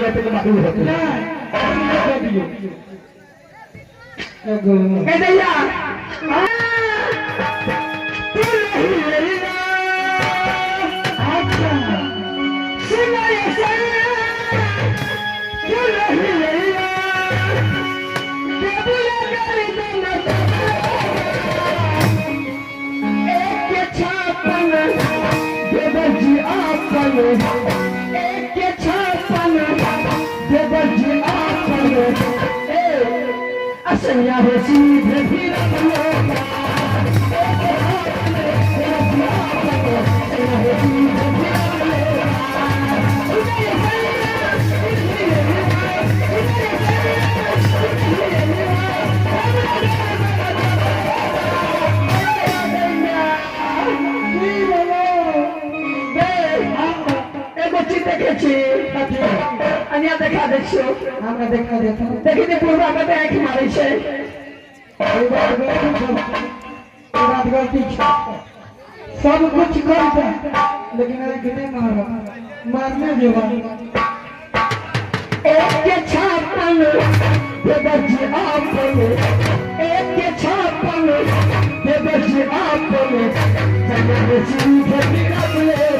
दिया तो मालूम होता ना ये दियो कह दिया असैया हो सीधे भी अन्य देखा देखियो हमरा देखा देखा देखी ते पूर्वा के आंख मारै छै ई बात गलती छै सब कुछ करता लेकिन एक नहीं मारने देवा एक के छापन बेबजी आपन एक के छापन बेबजी आपन चले सीधे बिना